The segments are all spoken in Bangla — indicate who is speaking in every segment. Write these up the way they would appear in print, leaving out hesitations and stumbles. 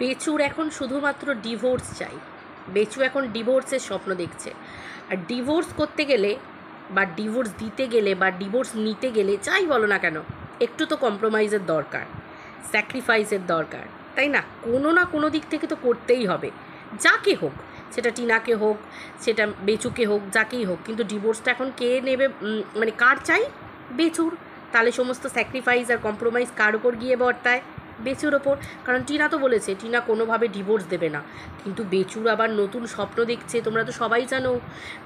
Speaker 1: বেচুর এখন শুধুমাত্র ডিভোর্স চাই। বেচু এখন ডিভোর্সের স্বপ্ন দেখছে। আর ডিভোর্স করতে গেলে বা ডিভোর্স দিতে গেলে বা ডিভোর্স নিতে গেলে যাই বলো না কেন, একটু তো কম্প্রোমাইজের দরকার, স্যাক্রিফাইসের দরকার, তাই না কোনো দিক থেকে তো করতেই হবে। যাকে হোক, সেটা টিনাকে হোক, সেটা বেচুকে হোক, যাকেই হোক, কিন্তু ডিভোর্সটা এখন কে নেবে? মানে কার চাই? বেচুর। তাহলে সমস্ত স্যাক্রিফাইস আর কম্প্রোমাইজ কার ওপর গিয়ে বর্তায়? বেচুর ওপর। কারণ টিনা তো বলেছে টিনা কোনোভাবে ডিভোর্স দেবে না, কিন্তু বেচুর আবার নতুন স্বপ্ন দেখছে। তোমরা তো সবাই জানো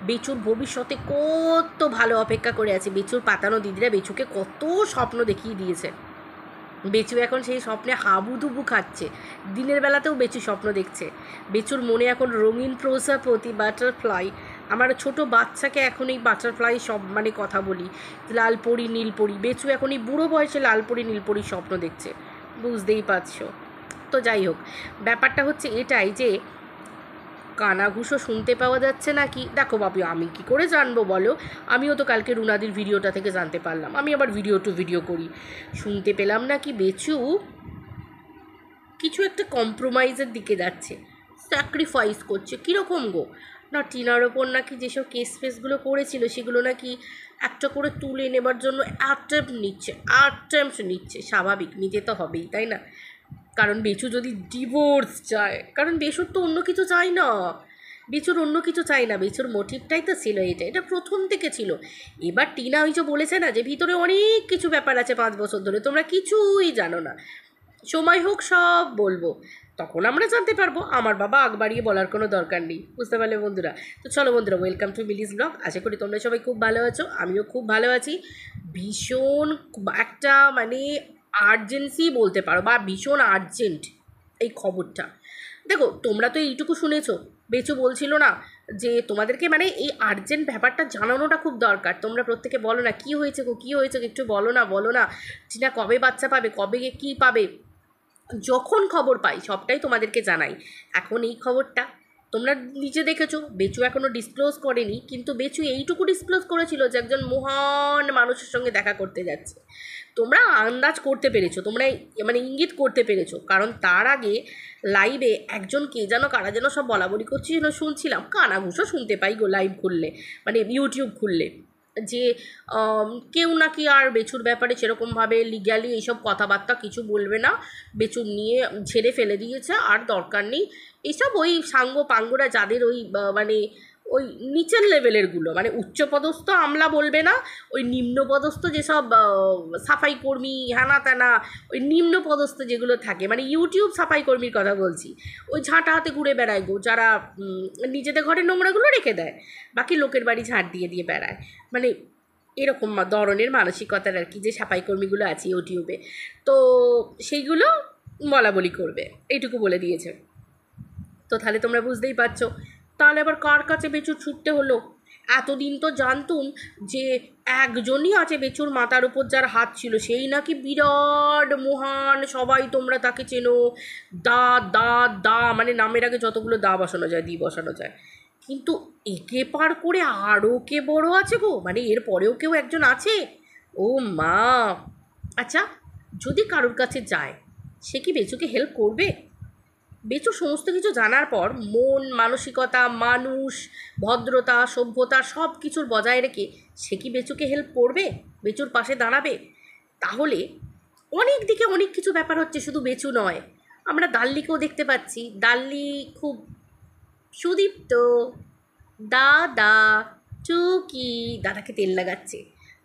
Speaker 1: বেচুর ভবিষ্যতে কত ভালো অপেক্ষা করে আছে। বেচুর পাতানো দিদিরা বেচুকে কত স্বপ্ন দেখিয়ে দিয়েছে। বেচু এখন সেই স্বপ্নে হাবুডুবু খাচ্ছে। দিনের বেলাতেও বেচু স্বপ্ন দেখছে। বেচুর মনে এখন রঙিন প্রজাপতি, বাটারফ্লাই। আমার ছোট বাচ্চাকে এখন এই বাটারফ্লাই সব মানে কথা বলি, লালপরি নীলপরি। বেচু এখন এই বুড়ো বয়সে লালপরি নীলপরি স্বপ্ন দেখছে, বুঝতেই পারছো। তো যাই হোক, ব্যাপারটা হচ্ছে এটাই যে কানাঘুষো শুনতে পাওয়া যাচ্ছে নাকি। দেখো বাবু, আমি কি করে জানবো বলো? আমিও তো কালকে রুনাদির ভিডিওটা থেকে জানতে পারলাম। আমি আবার ভিডিও টু ভিডিও করি। শুনতে পেলাম নাকি বেচু কিছু একটা কম্প্রোমাইজের দিকে যাচ্ছে, স্যাক্রিফাইস করছে। কীরকম গো? না, টিনার ওপর নাকি যেসব কেস ফেসগুলো করেছিল সেগুলো নাকি একটা করে তুলে নেবার জন্য অ্যাটেম্পট নিচ্ছে। স্বাভাবিক, নিতে তো হবেই, তাই না? কারণ বেচু যদি ডিভোর্স চায়, কারণ বেচুর তো অন্য কিছু চাই না। বেচুর অন্য কিছু চাই না, বেচুর মোটিভটাই তো ছিল এটা প্রথম থেকে ছিল। এবার টিনা ওই যে বলেছে না যে ভিতরে অনেক কিছু ব্যাপার আছে 5 বছর ধরে তোমরা কিছুই জানো না, সময় হোক সব বলবো, তখন আমরা জানতে পারবো। আমার বাবা আগ বাড়িয়ে বলার কোনো দরকার নেই, বুঝতে পারলে বন্ধুরা? তো চলো বন্ধুরা, ওয়েলকাম টু মিলিস ব্লগ। আশা করি তোমরা সবাই খুব ভালো আছো, আমিও খুব ভালো আছি। ভীষণ একটা মানে আর্জেন্সি বলতে পারো, বা ভীষণ আর্জেন্ট এই খবরটা। দেখো, তোমরা তো এইটুকু শুনেছো, বেচু বলছিল না যে তোমাদেরকে মানে এই আর্জেন্ট ব্যাপারটা জানানোটা খুব দরকার। তোমরা প্রত্যেকে বলো না কী হয়েছে গো, কী হয়েছে, একটু বলো না টিনা কবে বাচ্চা পাবে, কবে কী পাবে। যখন খবর পাই সবটাই তোমাদেরকে জানাই। এখন এই খবরটা তোমরা নিজে দেখেছো, বেচু এখনও ডিসক্লোজ করেনি, কিন্তু বেচু এইটুকু ডিসক্লোজ করেছিল যে একজন মহান মানুষের সঙ্গে দেখা করতে যাচ্ছে। তোমরা আন্দাজ করতে পেরেছো, তোমরা মানে ইঙ্গিত করতে পেরেছো, কারণ তার আগে লাইভে একজন কে যেন কারা যেন সব বলা বলি করছিল, শুনছিলাম। কানাঘুষো শুনতে পাই গো লাইভ খুললে, মানে ইউটিউব খুললে, যে কেউ নাকি আর বেচুর ব্যাপারে সেরকমভাবে লিগ্যালি এইসব কথাবার্তা কিছু বলবে না, বেচুর নিয়ে ঝেড়ে ফেলে দিয়েছে, আর দরকার নেই এইসব। ওই সাঙ্গ পাঙ্গরা যাদের ওই মানে ওই নিচের লেভেলেরগুলো, মানে উচ্চপদস্থ আমলা বলবে না, ওই নিম্নপদস্থ যেসব সাফাই কর্মী হ্যানা ত্যানা, ওই নিম্নপদস্থ যেগুলো থাকে, মানে ইউটিউব সাফাই কর্মীর কথা বলছি, ওই ঝাঁটা হাতে ঘুরে বেড়ায় গো, যারা নিজেদের ঘরে নোংরাগুলো রেখে দেয়, বাকি লোকের বাড়ি ঝাঁট দিয়ে দিয়ে বেড়ায়। মানে এরকম ধরনের মানসিকতার আর কি, যে সাফাই কর্মীগুলো আছে ইউটিউবে, তো সেইগুলো বলা বলি করবে, এইটুকু বলে দিয়েছে। তো তাহলে তোমরা বুঝতেই পারছো, তাহলে আবার কার কাছে বেচুর ছুটতে হলো? এতদিন তো জানতুম যে একজনই আছে বেচুর মাথার উপর যার হাত ছিল, সেই নাকি বিরাট মহান, সবাই তোমরা তাকে চেনো, দা দা দা, মানে নামের আগে যতগুলো দা বসানো যায় দি বসানো যায়। কিন্তু একে পার করে আরও কে বড় আছে গো, মানে এর পরেও কেউ একজন আছে? ও মা! আচ্ছা, যদি কারোর কাছে যায়, সে কি বেচুকে হেল্প করবে? বেচু সমস্ত কিছু জানার পর মন মানসিকতা মানুষ ভদ্রতা সভ্যতা সব কিছুর বজায় রেখে সে কি বেচুকে হেল্প করবে, বেচুর পাশে দাঁড়াবে? তাহলে অনেক দিকে অনেক কিছু ব্যাপার হচ্ছে, শুধু বেচু নয়, আমরা দাল্লিকেও দেখতে পাচ্ছি। দাল্লি খুব সুদীপ্ত, দাদা টুকি, দাদাকে তেল লাগাচ্ছে,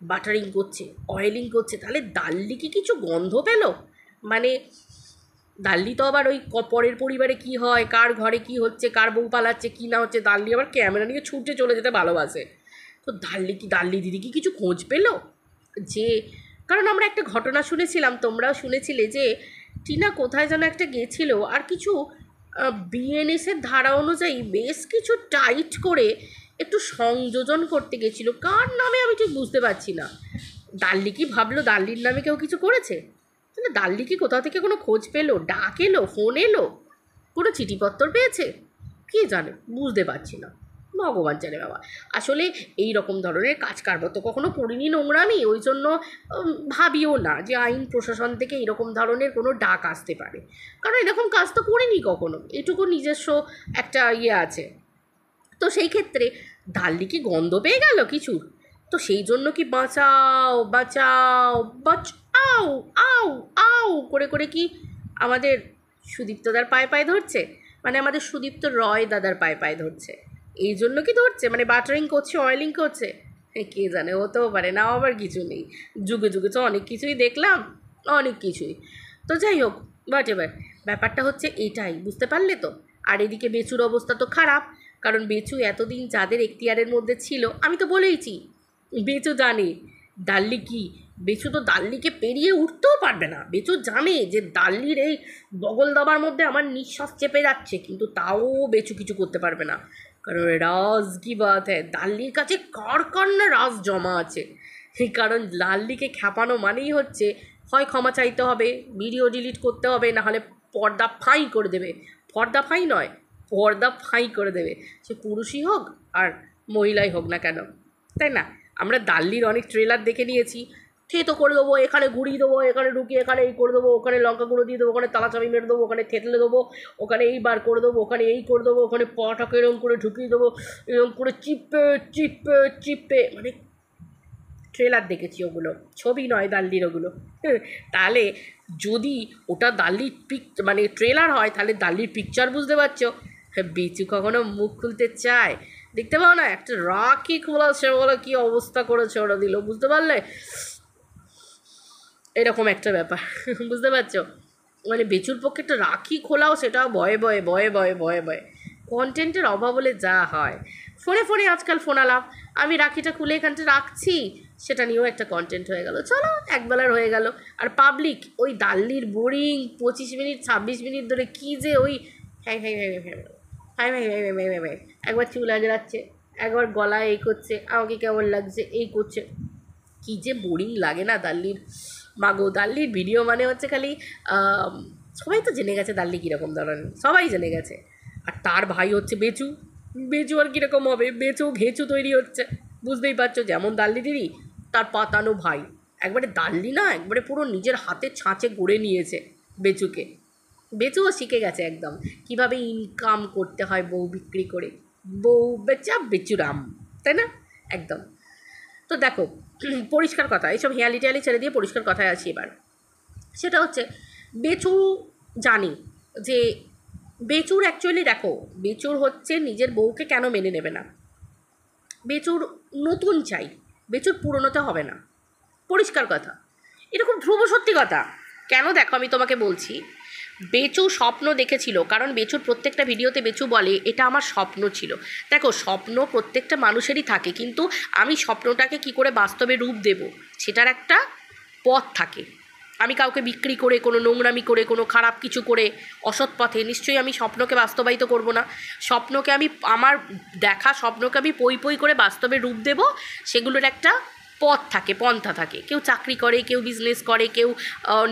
Speaker 1: বাটারিং করছে, অয়েলিং করছে। তাহলে দাল্লি কি কিছু গন্ধ পেল? মানে দাল্লি তো আবার ওই পরের পরিবারে কি হয়, কার ঘরে কি হচ্ছে, কার বউ পালাচ্ছে কি না হচ্ছে, দাল্লি আবার ক্যামেরা নিয়ে ছুটে চলে যেতে ভালোবাসে। তো দাল্লি দিদি কি কিছু খোঁজ পেল? যে কারণ আমরা একটা ঘটনা শুনেছিলাম, তোমরাও শুনেছিলে, যে টিনা কোথায় যেন একটা গেছিল, আর কিছু বিএনএসের ধারা অনুযায়ী বেশ কিছু টাইট করে একটু সংযোজন করতে গেছিলো। কার নামে আমি ঠিক বুঝতে পারছি না। দাল্লি কি ভাবলো দাল্লির নামে কেউ কিছু করেছে? তাহলে দাল্লি কি কোথাও থেকে কোনো খোঁজ পেলো, ডাক এলো, ফোন এলো, কোনো চিঠিপত্র পেয়েছে? কে জানে, বুঝতে পারছি না। ভগবান জানে বাবা। আসলে এই রকম ধরনের কাজ কারবার তো কখনো করিনি, নোংরামি, ওই জন্য ভাবিও না যে আইন প্রশাসন থেকে এরকম ধরনের কোনো ডাক আসতে পারে, কারণ এরকম কাজ তো করিনি কখনো, এটুকু নিজস্ব একটা ইয়ে আছে। তো সেই ক্ষেত্রে ডাল্লি কি গন্ধ পেয়ে গেল কিছুর? তো সেই জন্য কি বাঁচাও বাঁচাও বাঁচাও আউ আউ করে করে কি আমাদের সুদীপ্তদার পায়ে পায়ে ধরছে, মানে আমাদের সুদীপ্ত রয় দাদার পায়ে পায়ে ধরছে? এই জন্য কি ধরছে, মানে বাটারিং করছে, অয়েলিং করছে? কে জানে, হতেও পারে, নাও আবার কিছু নেই। যুগে যুগে তো অনেক কিছুই দেখলাম, অনেক কিছুই। তো যাই হোক, বাট এবার ব্যাপারটা হচ্ছে এটাই, বুঝতে পারলে তো? আর এদিকে বেচুর অবস্থা তো খারাপ, কারণ বেচু এতদিন যাদের এখতিয়ারের মধ্যে ছিল, আমি তো বলেইছি, বেচু জানে ডাল্লি কি, বেচু তো ডাল্লিকে পেরিয়ে উঠতেও পারবে না। বেচু জানে যে ডাল্লির এই বগল দাবার মধ্যে আমার নিঃশ্বাস চেপে যাচ্ছে, কিন্তু তাও বেচু কিছু করতে পারবে না, কারণ রাজ কি বাত হ্যাঁ, ডাল্লির কাছে কার কার না রাজ জমা আছে। কারণ ডাল্লিকে খ্যাপানো মানেই হচ্ছে হয় ক্ষমা চাইতে হবে, ভিডিও ডিলিট করতে হবে, নাহলে পর্দা ফাঁই করে দেবে। পর্দা ফাঁই নয়, পর্দা ফাঁই করে দেবে, সে পুরুষই হোক আর মহিলাই হোক না কেন, তাই না? আমরা ডাল্লির অনেক ট্রেলার দেখে নিয়েছি, থেতো করে দেবো, এখানে ঘুরিয়ে দেবো, এখানে ঢুকিয়ে এখানে এই করে দেবো, ওখানে লঙ্কা গুঁড়ো দিয়ে দেবো, ওখানে তালা চাবি মেরে দেবো, ওখানে থেতলে দেবো, ওখানে এই বার করে দেবো, ওখানে এই করে দেবো, ওখানে পাটাকে এরকম করে ঢুকিয়ে দেবো, এরকম করে চিপে চিপে চিপে, মানে ট্রেলার দেখেছি ওগুলো, ছবি নয় ডাল্লির ওগুলো। তাহলে যদি ওটা ডাল্লির মানে ট্রেলার হয়, তাহলে ডাল্লির পিকচার বুঝতে পারছো? বেচু কখনো মুখ খুলতে চায়? দেখতে পাও না, একটা রাখি খোলা সে বলে কী অবস্থা করেছে ওরা দিল, বুঝতে পারলে? এরকম একটা ব্যাপার, বুঝতে পারছো? মানে বেচুর পক্ষে একটা রাখি খোলাও সেটাও ভয়ে ভয়ে ভয়ে ভয়ে ভয়ে ভয়ে, কন্টেন্টের অভাব বলে যা হয়। ফোনে ফোনে আজকাল ফোন আলাপ, আমি রাখিটা খুলে এখানটা রাখছি, সেটা নিয়েও একটা কন্টেন্ট হয়ে গেল, চলো একবেলার হয়ে গেল। আর পাবলিক ওই ডাল্লির বোরিং 25 মিনিট 26 মিনিট ধরে কী যে ওই হ্যাঁ হ্যাঁ হ্যাঁ হ্যাঁ হ্যাঁ হ্যাঁ হ্যাঁ হ্যাঁ হ্যাঁ হ্যাঁ, একবার চুল আজরাচ্ছে, একবার গলায় এই করছে, আমাকে কেমন লাগছে এই করছে, কী যে বোরিং লাগে না ডাল্লির। মাগো, ডাল্লির ভিডিও মানে হচ্ছে খালি সবাই তো জেনে গেছে ডাল্লি কীরকম ধরনের, সবাই জেনে গেছে। আর তার ভাই হচ্ছে বেচু, বেচু আর কীরকম হবে, বেচু ঘেঁচু তৈরি হচ্ছে, বুঝতেই পারছো? যেমন ডাল্লি দিদি, তার পাতানো ভাই, একবারে ডাল্লি না একবারে পুরো নিজের হাতে ছাঁচে গড়ে নিয়েছে বেচুকে। বেচুও শিখে গেছে একদম কীভাবে ইনকাম করতে হয় বউ বিক্রি করে, বউ বেচা বেচুরাম, তাই না? একদম। তো দেখো, পরিষ্কার কথা, এইসব হেয়ালি টেয়ালি ছেড়ে দিয়ে পরিষ্কার কথায় আসি এবার। সেটা হচ্ছে বেচু জানি যে বেচুর অ্যাকচুয়ালি দেখো, বেচুর হচ্ছে নিজের বউকে কেন মেনে নেবে না, বেচুর নতুন চাই, বেচুর পুরনোতে হবে না, পরিষ্কার কথা, এরকম ধ্রুব সত্যি কথা। কেন দেখো আমি তোমাকে বলছি, বেচু স্বপ্ন দেখেছিল, কারণ বেচুর প্রত্যেকটা ভিডিওতে বেচু বলে এটা আমার স্বপ্ন ছিল। দেখো, স্বপ্ন প্রত্যেকটা মানুষেরই থাকে, কিন্তু আমি স্বপ্নটাকে কি করে বাস্তবে রূপ দেব সেটার একটা পথ থাকে। আমি কাউকে বিক্রি করে, কোনো নোংরামি করে, কোনো খারাপ কিছু করে, অসৎ পথে নিশ্চয়ই আমি স্বপ্নকে বাস্তবায়িত করব না। স্বপ্নকে আমি, আমার দেখা স্বপ্নকে আমি পই পই করে বাস্তবে রূপ দেব, সেগুলোর একটা পথ থাকে, পন্থা থাকে। কেউ চাকরি করে, কেউ বিজনেস করে, কেউ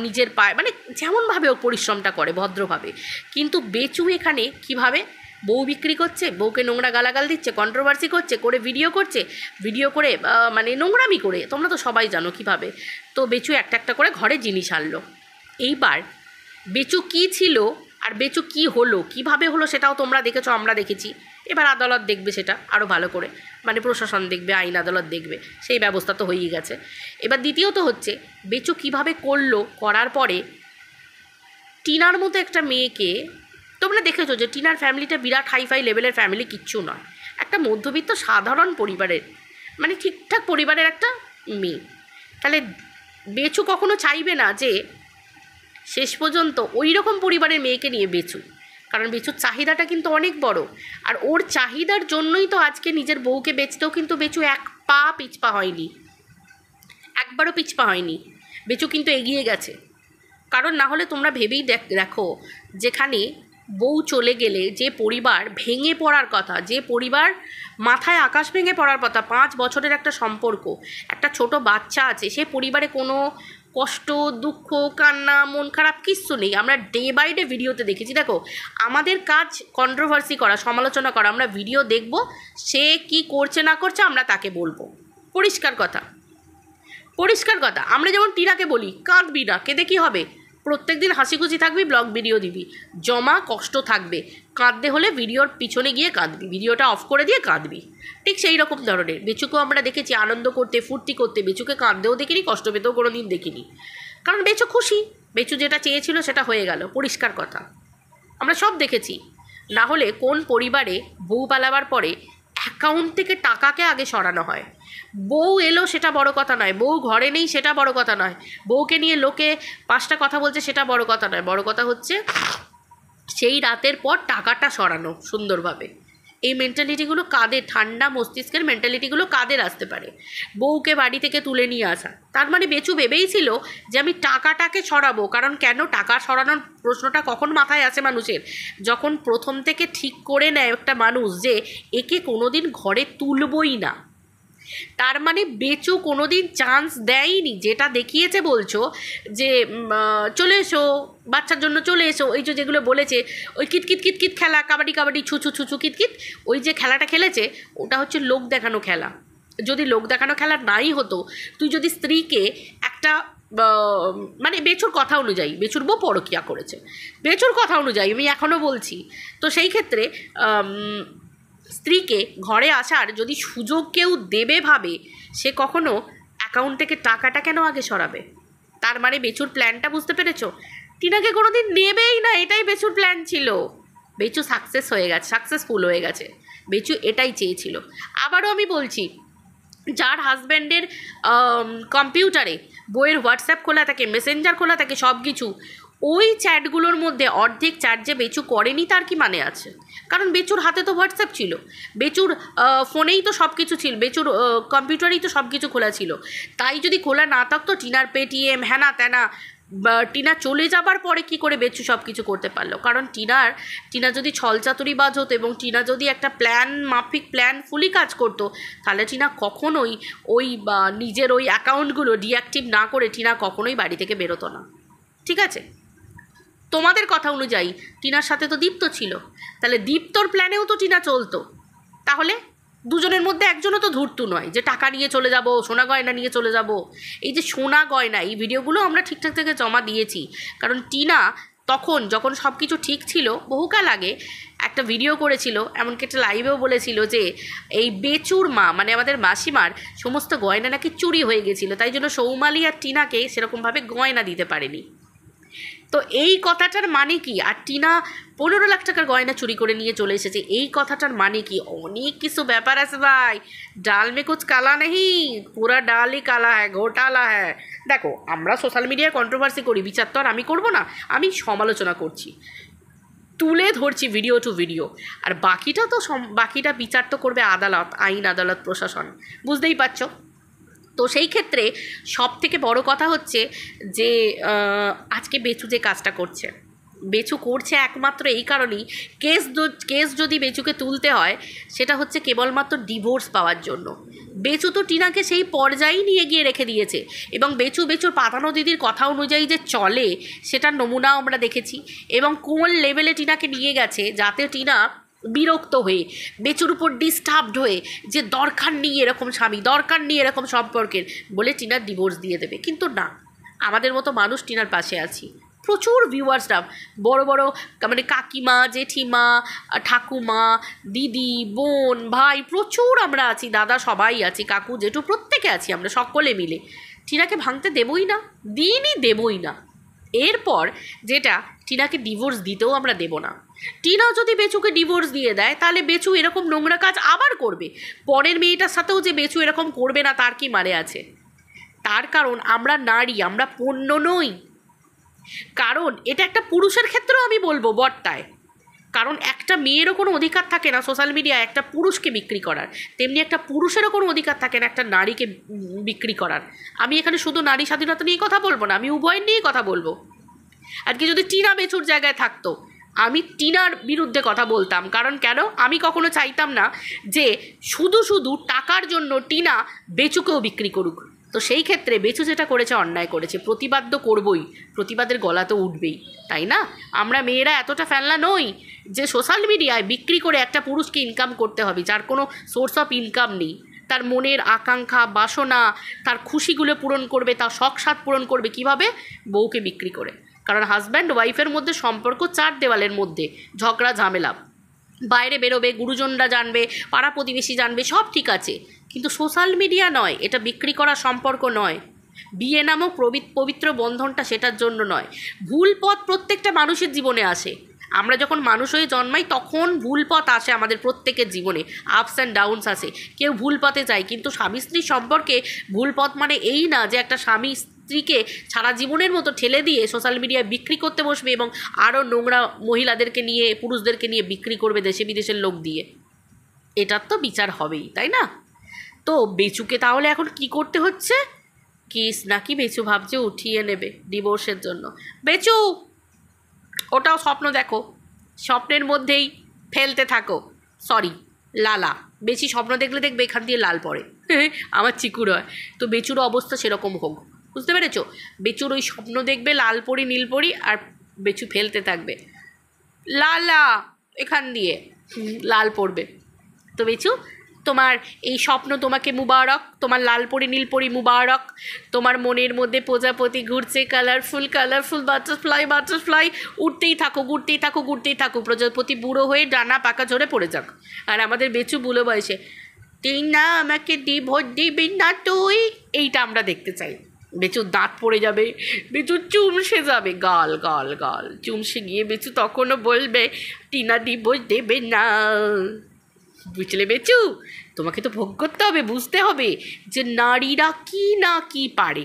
Speaker 1: নিজের পায়ে, মানে যেমনভাবে ও পরিশ্রমটা করে ভদ্রভাবে। কিন্তু বেচু এখানে কিভাবে বউ বিক্রি করছে, বউকে নোংরা গালাগাল দিচ্ছে, কন্ট্রোভার্সি করছে, করে ভিডিও করছে, ভিডিও করে মানে নোংরামি করে, তোমরা তো সবাই জানো কিভাবে। তো বেচু একটা একটা করে ঘরে জিনিস আনলো। এইবার বেচু কী ছিল আর বেচু কী হলো, কিভাবে হলো, সেটাও তোমরা দেখেছো, আমরা দেখেছি। এবার আদালত দেখবে সেটা আরও ভালো করে, মানে প্রশাসন দেখবে, আইন আদালত দেখবে, সেই ব্যবস্থা তো হয়েই গেছে। এবার দ্বিতীয়ত হচ্ছে বেচু কিভাবে করলো, করার পরে টিনার মতো একটা মেয়েকে, তোমরা দেখেছো যে টিনার ফ্যামিলিটা বিরাট হাইফাই লেভেলের ফ্যামিলি কিচ্ছু নয়, একটা মধ্যবিত্ত সাধারণ পরিবারের, মানে ঠিকঠাক পরিবারের একটা মেয়ে। তাহলে বেচু কখনো চাইবে না যে শেষ পর্যন্ত ওই রকম পরিবারের মেয়েকে নিয়ে বেচু, কারণ বেচুর চাহিদাটা কিন্তু অনেক বড়। আর ওর চাহিদার জন্যই তো আজকে নিজের বউকে বেচতেও কিন্তু বেচু এক পা পিছপা হয়নি, একবারও পিছপা হয়নি, বেচু কিন্তু এগিয়ে গেছে। কারণ না হলে তোমরা ভেবেই দেখো, যেখানে বউ চলে গেলে যে পরিবার ভেঙে পড়ার কথা, যে পরিবার মাথায় আকাশ ভেঙে পড়ার কথা, 5 বছরের একটা সম্পর্ক, একটা ছোট বাচ্চা আছে, সে পরিবারে কোনো কষ্ট, দুঃখ, কান্না, মন খারাপ কিচ্ছু নেই। আমরা ডে বাই ডে ভিডিওতে দেখেছি। দেখো, আমাদের কাজ কন্ট্রোভার্সি করা, সমালোচনা করা। আমরা ভিডিও দেখব, সে কি করছে না করছে আমরা তাকে বলবো। পরিষ্কার কথা, পরিষ্কার কথা। আমরা যেমন টিনাকে বলি, কাঁদবি না, কেঁদে কী হবে? প্রত্যেক দিন হাসি খুশি থাকবি, ব্লগ ভিডিও দিবি, জমা কষ্ট থাকবে, কাঁদতে হলে ভিডিওর পিছনে গিয়ে কাঁদবি, ভিডিওটা অফ করে দিয়ে কাঁদবি। ঠিক সেই রকম ধরনের বেচুকেও আমরা দেখেছি আনন্দ করতে, ফুর্তি করতে। বেচুকে কাঁদতেও দেখিনি, কষ্ট পেতেও কোনো দিন দেখিনি, কারণ বেচু খুশি। বেচু যেটা চেয়েছিল সেটা হয়ে গেল, পরিষ্কার কথা। আমরা সব দেখেছি। না হলে কোন পরিবারে বউ পালাবার পরে অ্যাকাউন্ট থেকে টাকাকে আগে সরানো হয়? বউ এলো সেটা বড় কথা নয়, বউ ঘরে নেই সেটা বড় কথা নয়, বউকে নিয়ে লোকে 5টা কথা বলছে সেটা বড় কথা নয়। বড় কথা হচ্ছে সেই রাতের পর টাকাটা সরানো সুন্দরভাবে। এই মেন্টালিটিগুলো কাদের, ঠান্ডা মস্তিষ্কের মেন্টালিটিগুলো কাদের আসতে পারে? বউকে বাড়ি থেকে তুলে নিয়ে আসা। তার মানে বেচু ভেবেই ছিল যে আমি টাকাটাকে সরাবো। কারণ কেন টাকা সরানোর প্রশ্নটা কখন মাথায় আসে মানুষের? যখন প্রথম থেকে ঠিক করে নেয় একটা মানুষ যে একে কোনো দিন ঘরে তুলবই না। তার মানে বেচু কোনো দিন চান্স দেয়নি। যেটা দেখিয়েছে বলছো যে চলে এসো, বাচ্চার জন্য চলে এসো, ওই যে যেগুলো বলেছে, ওই কিতকিত কিতকিত খেলা, কাবাডি কাবাডি, ছুছু ছুছু কিতকিত, ওই যে খেলাটা খেলেছে ওটা হচ্ছে লোক দেখানো খেলা। যদি লোক দেখানো খেলা নাই হতো, তুই যদি স্ত্রীকে একটা মানে বেচুর কথা অনুযায়ী, বেচুর বউ পরকিয়া করেছে, বেচুর কথা অনুযায়ী আমি এখনও বলছি, তো সেই ক্ষেত্রে স্ত্রীকে ঘরে আসার যদি সুযোগ কেউ দেবে ভাবে, সে কখনো অ্যাকাউন্ট থেকে টাকাটা কেন আগে সরাবে? তার মানে বেচুর প্ল্যানটা বুঝতে পেরেছো? টিনাকে কোনো দিন নেবেই না, এটাই বেচুর প্ল্যান ছিল। বেচু সাকসেস হয়ে গেছে, সাকসেসফুল হয়ে গেছে। বেচু এটাই চেয়েছিল। আবারও আমি বলছি, যার হাজব্যান্ডের কম্পিউটারে বইয়ের হোয়াটসঅ্যাপ খোলা থাকে, মেসেঞ্জার খোলা থাকে, সব কিছু, ওই চ্যাটগুলোর মধ্যে অর্ধেক চ্যাট যে বেচু করেনি তার কি মানে আছে? কারণ বেচুর হাতে তো হোয়াটসঅ্যাপ ছিল, বেচুর ফোনেই তো সব কিছু ছিল, বেচুর কম্পিউটারেই তো সব কিছু খোলা ছিল। তাই যদি খোলা না থাকতো, টিনার পেটিএম হ্যানা ত্যানা, টিনা চলে যাবার পরে কি করে বেচু সব কিছু করতে পারলো? কারণ টিনা যদি ছলচাতুরিবাজ হতো এবং টিনা যদি একটা প্ল্যান মাফিক প্ল্যান ফুলি কাজ করতো, তাহলে টিনা কখনোই ওই নিজের ওই অ্যাকাউন্টগুলো ডিঅ্যাক্টিভ না করে টিনা কখনোই বাড়ি থেকে বেরোতো না। ঠিক আছে, তোমাদের কথা অনুযায়ী টিনার সাথে তো দীপ্ত ছিল, তাহলে দীপ্তর প্ল্যানেও তো টিনা চলতো। তাহলে দুজনের মধ্যে একজনও তো ধূর্ত নয় যে টাকা নিয়ে চলে যাব, সোনা গয়না নিয়ে চলে যাব। এই যে সোনা গয়না, এই ভিডিওগুলো আমরা ঠিকঠাক থেকে জমা দিয়েছি, কারণ টিনা তখন যখন সব কিছু ঠিক ছিল, বহুকাল আগে একটা ভিডিও করেছিল, এমনকি একটা লাইভেও বলেছিল যে এই বেচুর মা মানে আমাদের মাসিমার সমস্ত গয়না নাকি চুরি হয়ে গেছিলো, তাই জন্য সৌমালি আর টিনাকে সেরকমভাবে গয়না দিতে পারেনি। তো এই কথাটার মানে কি? আর টিনা 15 লাখ টাকার গয়না চুরি করে নিয়ে চলে এসেছে, এই কথাটার মানে কি? অনেক কিছু ব্যাপার আছে ভাই। ডাল মে কুছ কালা নেই, পুরা ডালই কালা হ্যাঁ, ঘোটালা হ্যাঁ। দেখো, আমরা সোশ্যাল মিডিয়ায় কন্ট্রোভার্সি করি, বিচার তো আর আমি করবো না, আমি সমালোচনা করছি, তুলে ধরছি ভিডিও টু ভিডিও। আর বাকিটা তো বাকিটা বিচার তো করবে আদালত, আইন আদালত, প্রশাসন, বুঝতেই পারছো। তো সেই ক্ষেত্রে সব থেকে বড় কথা হচ্ছে যে আজকে বেচু যে কাজটা করছে, বেচু করছে একমাত্র এই কারণেই, কেস যদি বেচুকে তুলতে হয় সেটা হচ্ছে কেবলমাত্র ডিভোর্স পাওয়ার জন্য। বেচু তো টিনাকে সেই পর্যায়েই নিয়ে গিয়ে রেখে দিয়েছে, এবং বেচুর পাতানো দিদির কথা অনুযায়ী যে চলে সেটার নমুনাও আমরা দেখেছি, এবং কোন লেভেলে টিনাকে নিয়ে গেছে যাতে টিনা বিরক্ত হয়ে, বেচুর উপর ডিস্টার্বড হয়ে, যে দরকার নেই এরকম স্বামী, দরকার নেই এরকম সম্পর্কের, বলে টিনার ডিভোর্স দিয়ে দেবে। কিন্তু না, আমাদের মতো মানুষ টিনার পাশে আছি, প্রচুর ভিউয়ার্সরা, বড় বড় মানে কাকিমা, জেঠিমা, ঠাকুমা, দিদি, বোন, ভাই, প্রচুর আমরা আছি, দাদা সবাই আছি, কাকু জেঠু প্রত্যেকে আছি, আমরা সকলে মিলে টিনাকে ভাঙতে দেবই না, দিনই দেবই না। এরপর যেটা, টিনাকে ডিভোর্স দিতেও আমরা দেব না। টিনা যদি বেচুকে ডিভোর্স দিয়ে দেয়, তাহলে বেচু এরকম নোংরা কাজ আবার করবে। পরের মেয়েটার সাথেও যে বেচু এরকম করবে না তার কি মানে আছে? তার কারণ আমরা নারী, আমরা পণ্য নই। কারণ এটা একটা পুরুষের ক্ষেত্রেও আমি বলবো বর্তায়, কারণ একটা মেয়েরও কোনো অধিকার থাকে না সোশ্যাল মিডিয়ায় একটা পুরুষকে বিক্রি করার, তেমনি একটা পুরুষেরও কোনো অধিকার থাকে না একটা নারীকে বিক্রি করার। আমি এখানে শুধু নারী স্বাধীনতা নিয়ে কথা বলবো না, আমি উভয় নিয়েই কথা বলবো। আজকে যদি টিনা বেচুর জায়গায় থাকতো, আমি টিনার বিরুদ্ধে কথা বলতাম। কারণ কেন? আমি কখনো চাইতাম না যে শুধু শুধু টাকার জন্য টিনা বেচুকেও বিক্রি করুক। তো সেই ক্ষেত্রে বেচু যেটা করেছে অন্যায় করেছে, প্রতিবাদ তো করবই, প্রতিবাদের গলা তো উঠবেই, তাই না? আমরা মেয়েরা এতটা ফেলনা নই যে সোশ্যাল মিডিয়ায় বিক্রি করে একটা পুরুষকে ইনকাম করতে হবে, যার কোনো সোর্স অফ ইনকাম নেই। তার মনের আকাঙ্ক্ষা, বাসনা, তার খুশিগুলো পূরণ করবে, তার শখ সাধ পূরণ করবে কীভাবে? বউকে বিক্রি করে। কারণ হাজব্যান্ড ওয়াইফের মধ্যে সম্পর্ক 4 দেওয়ালের মধ্যে, ঝগড়া ঝামেলা, বাইরে বেরোবে, গুরুজনরা জানবে, পাড়া প্রতিবেশী জানবে, সব ঠিক আছে, কিন্তু সোশ্যাল মিডিয়া নয়, এটা বিক্রি করা সম্পর্ক নয়। বিয়ে নামক পবিত্র বন্ধনটা সেটার জন্য নয়। ভুল পথ প্রত্যেকটা মানুষের জীবনে আসে। আমরা যখন মানুষ হয়ে জন্মাই তখন ভুল পথ আসে আমাদের প্রত্যেকের জীবনে, আপস অ্যান্ড ডাউনস আসে, কেউ ভুল পথে যায়। কিন্তু স্বামী স্ত্রীর সম্পর্কে ভুল পথ মানে এই না যে একটা স্বামী স্ত্রীকে সারা জীবনের মতো ঠেলে দিয়ে সোশ্যাল মিডিয়ায় বিক্রি করতে বসবে এবং আরও নোংরা মহিলাদেরকে নিয়ে, পুরুষদেরকে নিয়ে বিক্রি করবে দেশে বিদেশের লোক দিয়ে। এটার তো বিচার হবেই, তাই না? তো বেচুকে তাহলে এখন কি করতে হচ্ছে? কেস নাকি বেচু ভাবছে উঠিয়ে নেবে ডিভোর্সের জন্য। বেচু, ওটাও স্বপ্ন দেখো, স্বপ্নের মধ্যেই ফেলতে থাকো। সরি, লালা, বেশি স্বপ্ন দেখলে দেখবে এখান দিয়ে লাল পড়ে, আমার চিকুর হয়। তো বেচুর অবস্থা সেরকম হোক, বুঝতে পেরেছো? বেচুর ওই স্বপ্ন দেখবে লাল পরি নীল পরি, আর বেচু ফেলতে থাকবে লালা, এখান দিয়ে লাল পড়বে। তো বেচু, তোমার এই স্বপ্ন তোমাকে মুবারক, তোমার লাল পরি নীল পরি মুবারক। তোমার মনের মধ্যে প্রজাপতি ঘুরছে, কালারফুল কালারফুল বাটারফ্লাই উঠতেই থাকো, ঘুরতেই থাকো, ঘুরতেই থাকো। প্রজাপতি বুড়ো হয়ে ডানা পাকা ঝরে পড়ে যাক। আর আমাদের বেচু বুড়ো বয়সে, টিনা আমাকে ডিভোর্স দিবি না তুই, এইটা আমরা দেখতে চাই। বেচুর দাঁত পড়ে যাবে, বেচু চুমসে যাবে, গাল গাল গাল চুমসে গিয়ে বেচু তখনও বলবে টিনা ডিভোর্স দেবে না। বুঝলে বেচু, তোমাকে তো ভোগ করতে হবে, বুঝতে হবে যে নারীরা কি না কি পারে।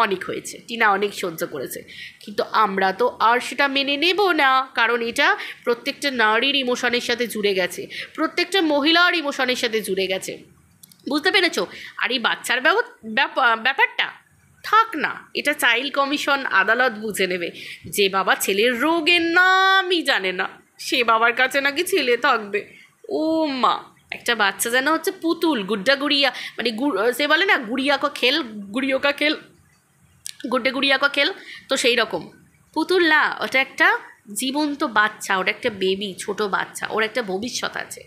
Speaker 1: অনেক হয়েছে, টিনা অনেক সহ্য করেছে, কিন্তু আমরা তো আর সেটা মেনে নেব না, কারণ এটা প্রত্যেকটা নারীর ইমোশনের সাথে জুড়ে গেছে, প্রত্যেকটা মহিলার ইমোশনের সাথে জুড়ে গেছে, বুঝতে পেরেছো? আর এই বাচ্চার ব্যাপারটা থাক না, এটা চাইল্ড কমিশন আদালত বুঝে নেবে। যে বাবা ছেলের রোগের নামই জানে না, সে বাবার কাছে নাকি ছেলে থাকবে। ও মা, একটা বাচ্চা যেন হচ্ছে পুতুল, গুড্ডা গুড়িয়া, মানে সে বলে না গুড়িয়া কো খেল, গুড়িও কা খেল, গুড্ডে গুড়িয়া কো খেল, তো সেই রকম পুতুল না, ওটা একটা জীবন্ত বাচ্চা, ওটা একটা বেবি, ছোট বাচ্চা, ওর একটা ভবিষ্যৎ আছে।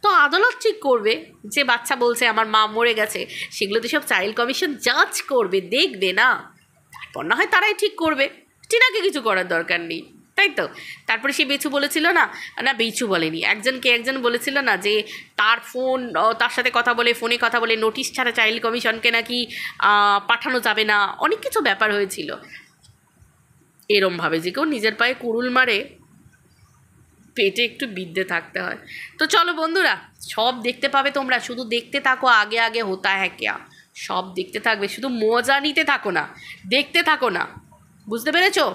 Speaker 1: তো আদালত ঠিক করবে, যে বাচ্চা বলছে আমার মা মরে গেছে, সেগুলো তো সব চাইল্ড কমিশন জাজ করবে, দেখবে না, তারপর না হয় তারাই ঠিক করবে, টিনাকে কিছু করার দরকার নেই, তাই তো? তারপরে সে বেচু বলেছিল না, না বেচু বলেনি, একজন বলেছিল না যে তার ফোন, তার সাথে কথা বলে, ফোনে কথা বলে নোটিশ ছাড়া চাইল্ড কমিশনকে নাকি পাঠানো যাবে না, অনেক কিছু ব্যাপার হয়েছিল। এরমভাবে যে কেউ নিজের পায়ে কুড়ুল মারে, পেটে একটু বিদ্যে থাকতে হয়। তো চলো বন্ধুরা, সব দেখতে পাবে তোমরা, শুধু দেখতে থাকো, আগে আগে হোতা হ্যাঁ ক্যা, সব দেখতে থাকবে, শুধু মজা নিতে থাকো না, দেখতে থাকো না, বুঝতে পেরেছো?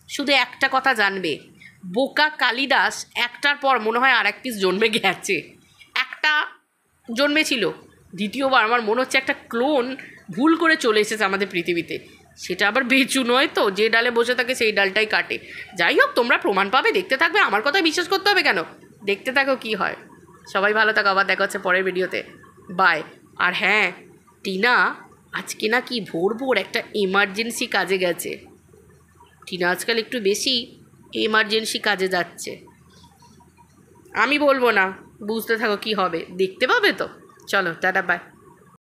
Speaker 1: শুধু একটা কথা জানবে, বোকা কালিদাস একটার পর মনে হয় আর এক পিস জন্মে গেছে। একটা জন্মেছিল, দ্বিতীয়বার আমার মনে হচ্ছে একটা ক্লোন ভুল করে চলে এসেছে আমাদের পৃথিবীতে। সেটা আবার বেচু নয় তো, যে ডালে বসে থাকে সেই ডালটাই কাটে। যাই হোক, তোমরা প্রমাণ পাবে, দেখতে থাকবে, আমার কথায় বিশ্বাস করতে হবে কেন? দেখতে থাকো কি হয়। সবাই ভালো থাকো, আবার দেখা হচ্ছে পরের ভিডিওতে, বাই। আর হ্যাঁ, টিনা আজকে না কি ভোর একটা এমার্জেন্সি কাজে গেছে। টিনা আজকাল একটু বেশি এমার্জেন্সি কাজে যাচ্ছে, আমি বলবো না, বুঝতে থাকো কি হবে, দেখতে পাবে তো। চলো টাটা, বাই।